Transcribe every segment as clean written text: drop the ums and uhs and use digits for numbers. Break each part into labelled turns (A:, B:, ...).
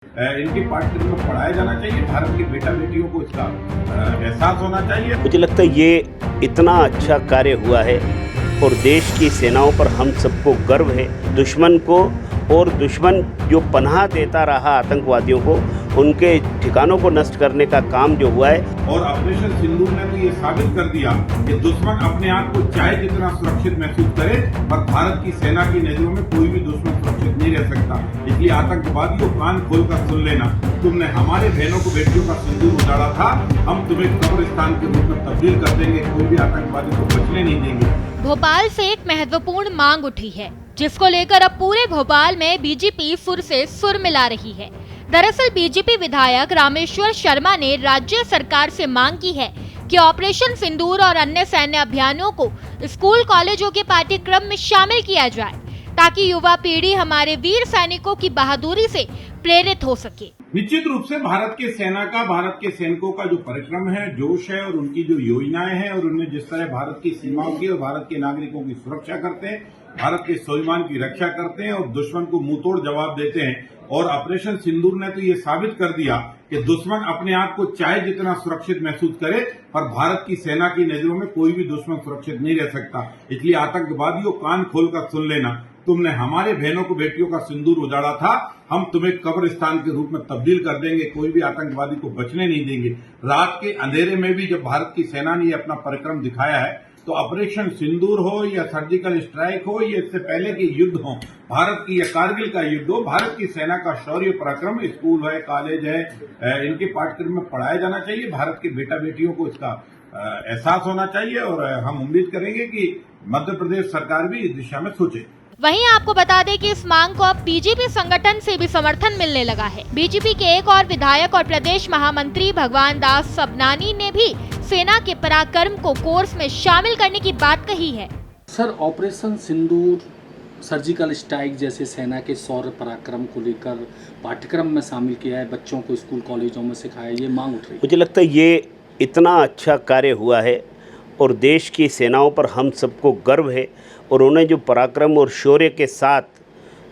A: इनके पाठ्यक्रम में पढ़ाया जाना चाहिए। भारत के बेटा बेटियों को इसका एहसास होना चाहिए।
B: मुझे लगता है ये इतना अच्छा कार्य हुआ है और देश की सेनाओं पर हम सबको गर्व है। दुश्मन को और दुश्मन जो पनाह देता रहा आतंकवादियों को, उनके ठिकानों को नष्ट करने का काम जो हुआ है।
A: और ऑपरेशन सिंदूर ने तो ये साबित कर दिया कि दुश्मन अपने आप को चाहे जितना सुरक्षित महसूस करे, पर भारत की सेना की नजरों में कोई भी दुश्मन सुरक्षित नहीं रह सकता। इसलिए आतंकवादियों कान खोलकर सुन लेना, तुमने हमारे बहनों को बेटियों का सिंदूर उजाड़ा था, हम तुम्हें कब्रिस्तान के रूप में तब्दील कर देंगे। कोई भी आतंकवादी को बचने नहीं देंगे।
C: भोपाल से एक महत्वपूर्ण मांग उठी है, जिसको लेकर अब पूरे भोपाल में बीजेपी सुर से सुर मिला रही है। दरअसल बीजेपी विधायक रामेश्वर शर्मा ने राज्य सरकार से मांग की है कि ऑपरेशन सिंदूर और अन्य सैन्य अभियानों को स्कूल कॉलेजों के पाठ्यक्रम में शामिल किया जाए, ताकि युवा पीढ़ी हमारे वीर सैनिकों की बहादुरी से प्रेरित हो सके।
A: निश्चित रूप से भारत के सेना का, भारत के सैनिकों का जो परिश्रम है, जोश है और उनकी जो योजनाएं हैं और उनमें जिस तरह भारत की सीमाओं की और भारत के नागरिकों की सुरक्षा करते हैं, भारत के स्वाभिमान की रक्षा करते हैं और दुश्मन को मुंहतोड़ जवाब देते हैं। और ऑपरेशन सिंदूर ने तो ये साबित कर दिया कि दुश्मन अपने आप को चाहे जितना सुरक्षित महसूस करे, पर भारत की सेना की नजरों में कोई भी दुश्मन सुरक्षित नहीं रह सकता। इसलिए आतंकवादियों कान खोलकर सुन लेना, तुमने हमारे बहनों को बेटियों का सिंदूर उजाड़ा था, हम तुम्हें कब्रिस्तान के रूप में तब्दील कर देंगे। कोई भी आतंकवादी को बचने नहीं देंगे। रात के अंधेरे में भी जब भारत की सेना ने अपना पराक्रम दिखाया है, तो ऑपरेशन सिंदूर हो या सर्जिकल स्ट्राइक हो या इससे पहले के युद्ध हो, भारत की या कारगिल का युद्ध हो, भारत की सेना का शौर्य पराक्रम स्कूल है, कॉलेज है, इनके पाठ्यक्रम में पढ़ाया जाना चाहिए। भारत के बेटा बेटियों को इसका एहसास होना चाहिए और हम उम्मीद करेंगे कि मध्य प्रदेश सरकार भी इस दिशा में सोचे।
C: वहीं आपको बता दें कि इस मांग को अब बीजेपी संगठन से भी समर्थन मिलने लगा है। बीजेपी के एक और विधायक और प्रदेश महामंत्री भगवान दास सबनानी ने भी सेना के पराक्रम को कोर्स में शामिल करने की बात कही है।
D: सर, ऑपरेशन सिंदूर, सर्जिकल स्ट्राइक जैसे सेना के शौर्य पराक्रम को लेकर पाठ्यक्रम में शामिल किया है, बच्चों को स्कूल कॉलेजों में सिखाया, ये मांग उठ रही है।
B: मुझे लगता है ये इतना अच्छा कार्य हुआ है और देश की सेनाओं पर हम सबको गर्व है और उन्हें जो पराक्रम और शौर्य के साथ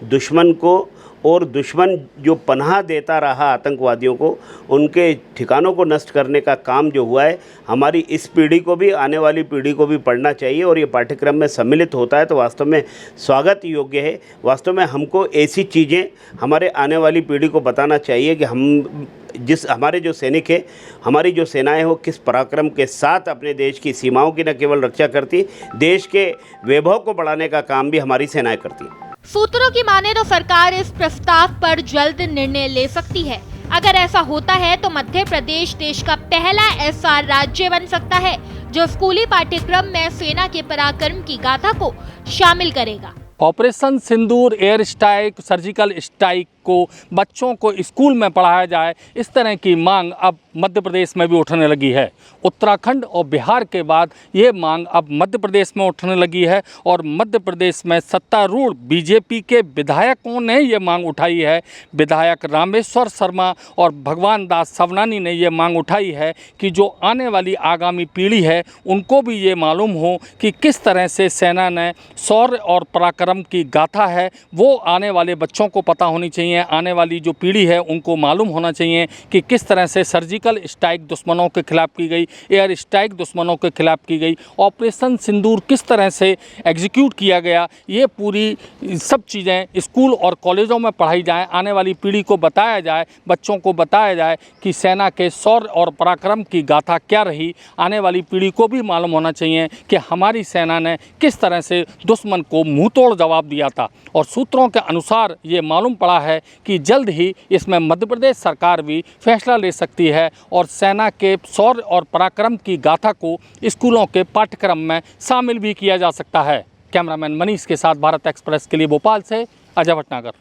B: दुश्मन को और दुश्मन जो पनाह देता रहा आतंकवादियों को, उनके ठिकानों को नष्ट करने का काम जो हुआ है, हमारी इस पीढ़ी को भी, आने वाली पीढ़ी को भी पढ़ना चाहिए और ये पाठ्यक्रम में सम्मिलित होता है तो वास्तव में स्वागत योग्य है। वास्तव में हमको ऐसी चीज़ें हमारे आने वाली पीढ़ी को बताना चाहिए कि हमारे जो सैनिक हैं, हमारी जो सेनाएं हो, किस पराक्रम के साथ अपने देश की सीमाओं की न केवल रक्षा करती, देश के वैभव को बढ़ाने का काम भी हमारी सेनाएं करती हैं।
C: सूत्रों की माने तो सरकार इस प्रस्ताव पर जल्द निर्णय ले सकती है। अगर ऐसा होता है तो मध्य प्रदेश देश का पहला ऐसा राज्य बन सकता है जो स्कूली पाठ्यक्रम में सेना के पराक्रम की गाथा को शामिल करेगा।
D: ऑपरेशन सिंदूर, एयर स्ट्राइक, सर्जिकल स्ट्राइक को बच्चों को स्कूल में पढ़ाया जाए, इस तरह की मांग अब मध्य प्रदेश में भी उठने लगी है। उत्तराखंड और बिहार के बाद ये मांग अब मध्य प्रदेश में उठने लगी है और मध्य प्रदेश में सत्तारूढ़ बीजेपी के विधायकों ने ये मांग उठाई है। विधायक रामेश्वर शर्मा और भगवान दास सबनानी ने ये मांग उठाई है कि जो आने वाली आगामी पीढ़ी है, उनको भी ये मालूम हो कि किस तरह से सेना ने शौर्य और पराक्रम की गाथा है, वो आने वाले बच्चों को पता होनी चाहिए। आने वाली जो पीढ़ी है उनको मालूम होना चाहिए कि किस तरह से सर्जिकल स्ट्राइक दुश्मनों के खिलाफ की गई, एयर स्ट्राइक दुश्मनों के खिलाफ की गई, ऑपरेशन सिंदूर किस तरह से एग्जीक्यूट किया गया। ये पूरी सब चीज़ें स्कूल और कॉलेजों में पढ़ाई जाए, आने वाली पीढ़ी को बताया जाए, बच्चों को बताया जाए कि सेना के शौर्य और पराक्रम की गाथा क्या रही। आने वाली पीढ़ी को भी मालूम होना चाहिए कि हमारी सेना ने किस तरह से दुश्मन को मुंहतोड़ जवाब दिया था। और सूत्रों के अनुसार ये मालूम पड़ा है कि जल्द ही इसमें मध्य प्रदेश सरकार भी फैसला ले सकती है और सेना के शौर्य और पराक्रम की गाथा को स्कूलों के पाठ्यक्रम में शामिल भी किया जा सकता है। कैमरामैन मनीष के साथ भारत एक्सप्रेस के लिए भोपाल से अजय भटनागर।